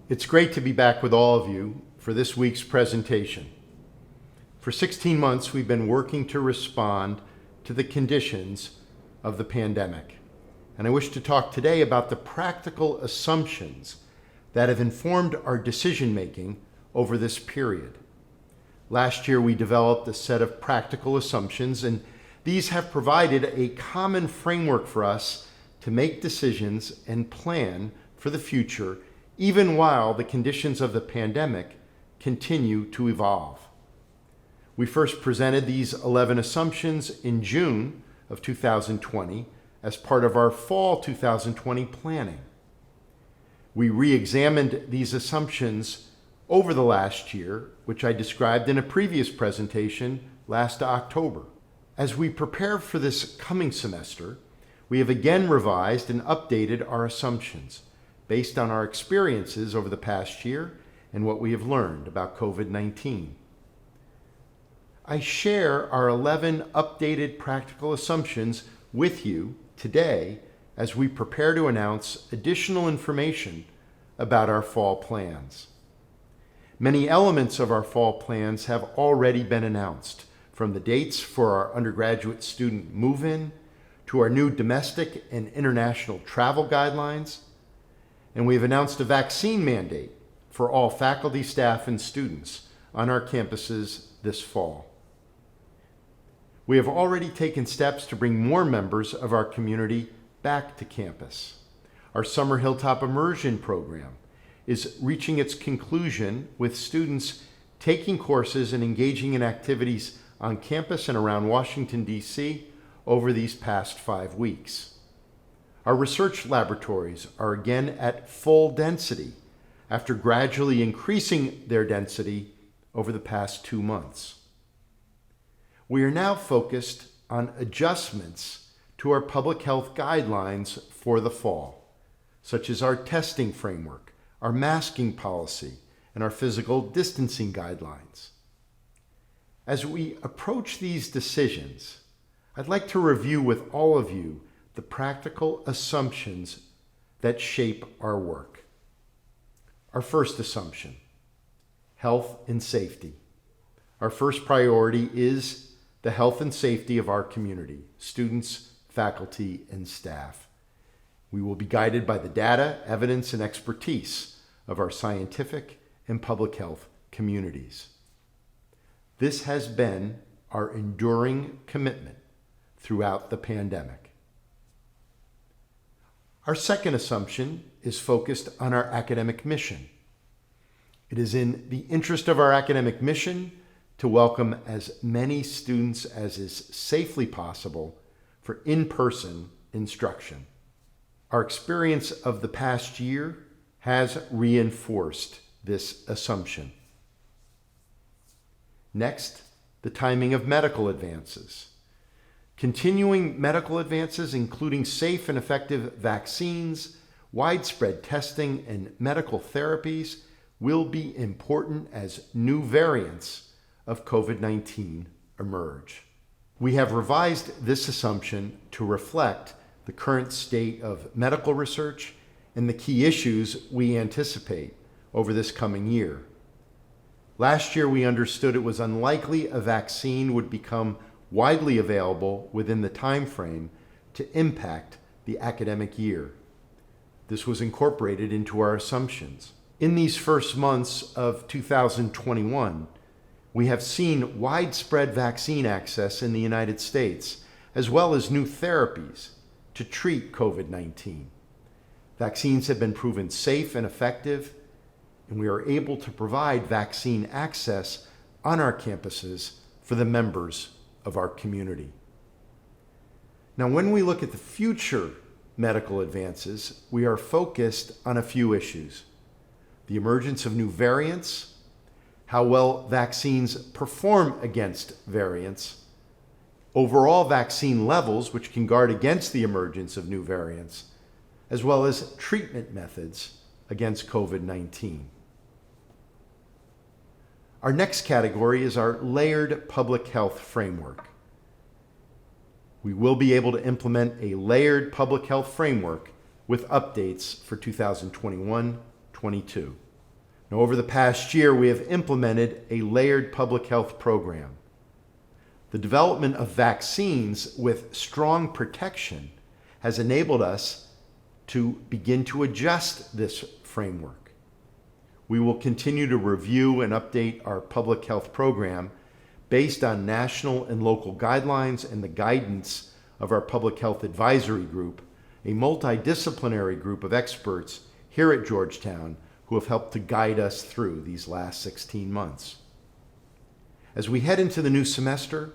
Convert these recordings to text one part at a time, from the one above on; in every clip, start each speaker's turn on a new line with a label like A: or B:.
A: It's great to be back with all of you for this week's presentation. For 16 months, we've been working to respond to the conditions of the pandemic. And I wish to talk today about the practical assumptions that have informed our decision-making over this period. Last year, we developed a set of practical assumptions, and these have provided a common framework for us to make decisions and plan for the future, even while the conditions of the pandemic continue to evolve. We first presented these 11 assumptions in June of 2020 as part of our fall 2020 planning. We re-examined these assumptions over the last year, which I described in a previous presentation last October. As we prepare for this coming semester, we have again revised and updated our assumptions based on our experiences over the past year and what we have learned about COVID-19. I share our 11 updated practical assumptions with you today as we prepare to announce additional information about our fall plans. Many elements of our fall plans have already been announced, from the dates for our undergraduate student move-in to our new domestic and international travel guidelines, and we have announced a vaccine mandate for all faculty, staff, and students on our campuses this fall. We have already taken steps to bring more members of our community back to campus. Our Summer Hilltop Immersion program is reaching its conclusion with students taking courses and engaging in activities on campus and around Washington, D.C. over these past 5 weeks. Our research laboratories are again at full density after gradually increasing their density over the past 2 months. We are now focused on adjustments to our public health guidelines for the fall, such as our testing framework, our masking policy, and our physical distancing guidelines. As we approach these decisions, I'd like to review with all of you the practical assumptions that shape our work. Our first assumption, health and safety. Our first priority is the health and safety of our community, students, faculty, and staff. We will be guided by the data, evidence, and expertise of our scientific and public health communities. This has been our enduring commitment throughout the pandemic. Our second assumption is focused on our academic mission. It is in the interest of our academic mission to welcome as many students as is safely possible for in-person instruction. Our experience of the past year has reinforced this assumption. Next, the timing of medical advances. Continuing medical advances, including safe and effective vaccines, widespread testing, and medical therapies, will be important as new variants of COVID-19 emerge. We have revised this assumption to reflect the current state of medical research and the key issues we anticipate over this coming year. Last year, we understood it was unlikely a vaccine would become widely available within the time frame to impact the academic year. This was incorporated into our assumptions. In these first months of 2021, we have seen widespread vaccine access in the United States, as well as new therapies to treat COVID-19. Vaccines have been proven safe and effective, and we are able to provide vaccine access on our campuses for the members of our community. Now, when we look at the future medical advances, we are focused on a few issues: the emergence of new variants, how well vaccines perform against variants, overall vaccine levels, which can guard against the emergence of new variants, as well as treatment methods against COVID-19. Our next category is our layered public health framework. We will be able to implement a layered public health framework with updates for 2021-22. Now, over the past year, we have implemented a layered public health program. The development of vaccines with strong protection has enabled us to begin to adjust this framework. We will continue to review and update our public health program based on national and local guidelines and the guidance of our Public Health Advisory Group, a multidisciplinary group of experts here at Georgetown who have helped to guide us through these last 16 months. As we head into the new semester,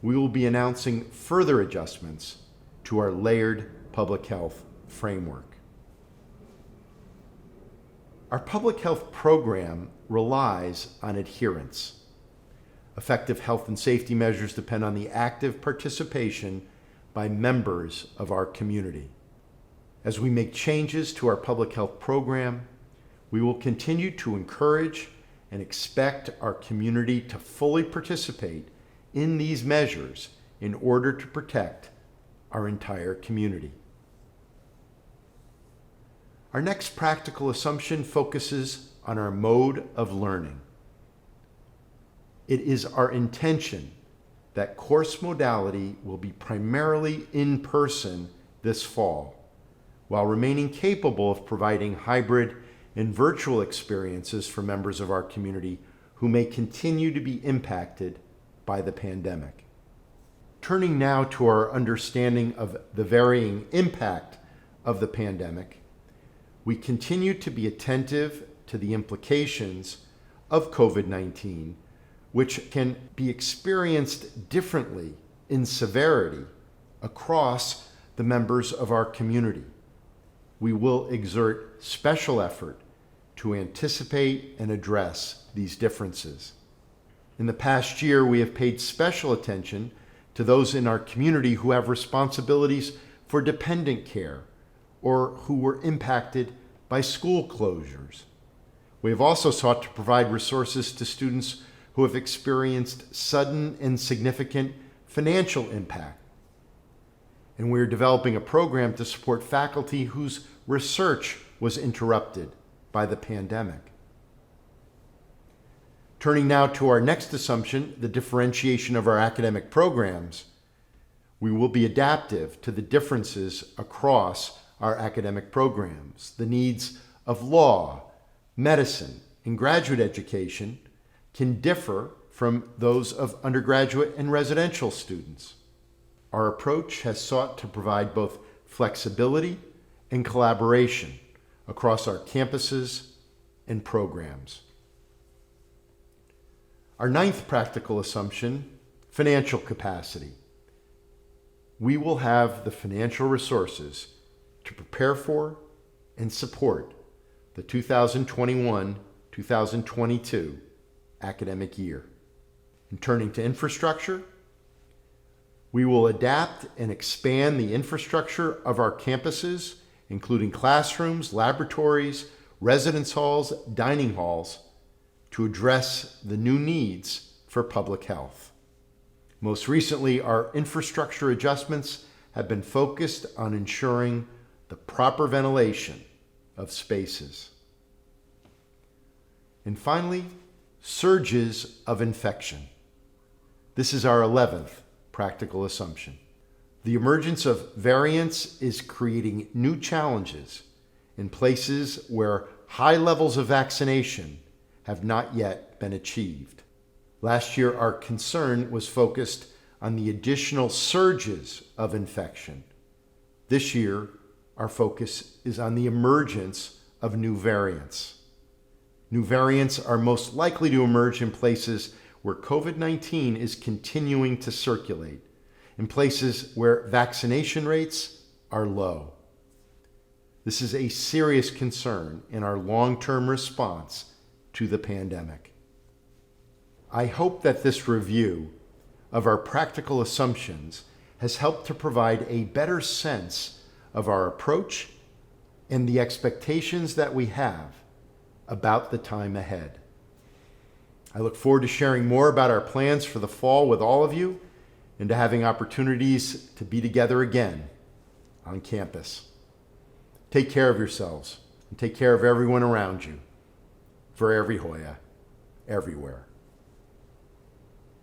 A: we will be announcing further adjustments to our layered public health framework. Our public health program relies on adherence. Effective health and safety measures depend on the active participation by members of our community. As we make changes to our public health program, we will continue to encourage and expect our community to fully participate in these measures in order to protect our entire community. Our next practical assumption focuses on our mode of learning. It is our intention that course modality will be primarily in person this fall, while remaining capable of providing hybrid and virtual experiences for members of our community who may continue to be impacted by the pandemic. Turning now to our understanding of the varying impact of the pandemic, we continue to be attentive to the implications of COVID-19, which can be experienced differently in severity across the members of our community. We will exert special effort to anticipate and address these differences. In the past year, we have paid special attention to those in our community who have responsibilities for dependent care or who were impacted by school closures. We have also sought to provide resources to students who have experienced sudden and significant financial impact. And we are developing a program to support faculty whose research was interrupted by the pandemic. Turning now to our next assumption, the differentiation of our academic programs, we will be adaptive to the differences across our academic programs. The needs of law, medicine, and graduate education can differ from those of undergraduate and residential students. Our approach has sought to provide both flexibility and collaboration across our campuses and programs. Our ninth practical assumption, financial capacity. We will have the financial resources to prepare for and support the 2021-2022 academic year. And turning to infrastructure, we will adapt and expand the infrastructure of our campuses, including classrooms, laboratories, residence halls, dining halls, to address the new needs for public health. Most recently, our infrastructure adjustments have been focused on ensuring the proper ventilation of spaces. And finally, surges of infection. This is our 11th practical assumption. The emergence of variants is creating new challenges in places where high levels of vaccination have not yet been achieved. Last year, our concern was focused on the additional surges of infection. This year, our focus is on the emergence of new variants. New variants are most likely to emerge in places where COVID-19 is continuing to circulate, in places where vaccination rates are low. This is a serious concern in our long-term response to the pandemic. I hope that this review of our practical assumptions has helped to provide a better sense of our approach and the expectations that we have about the time ahead. I look forward to sharing more about our plans for the fall with all of you and to having opportunities to be together again on campus. Take care of yourselves and take care of everyone around you. for every Hoya, everywhere.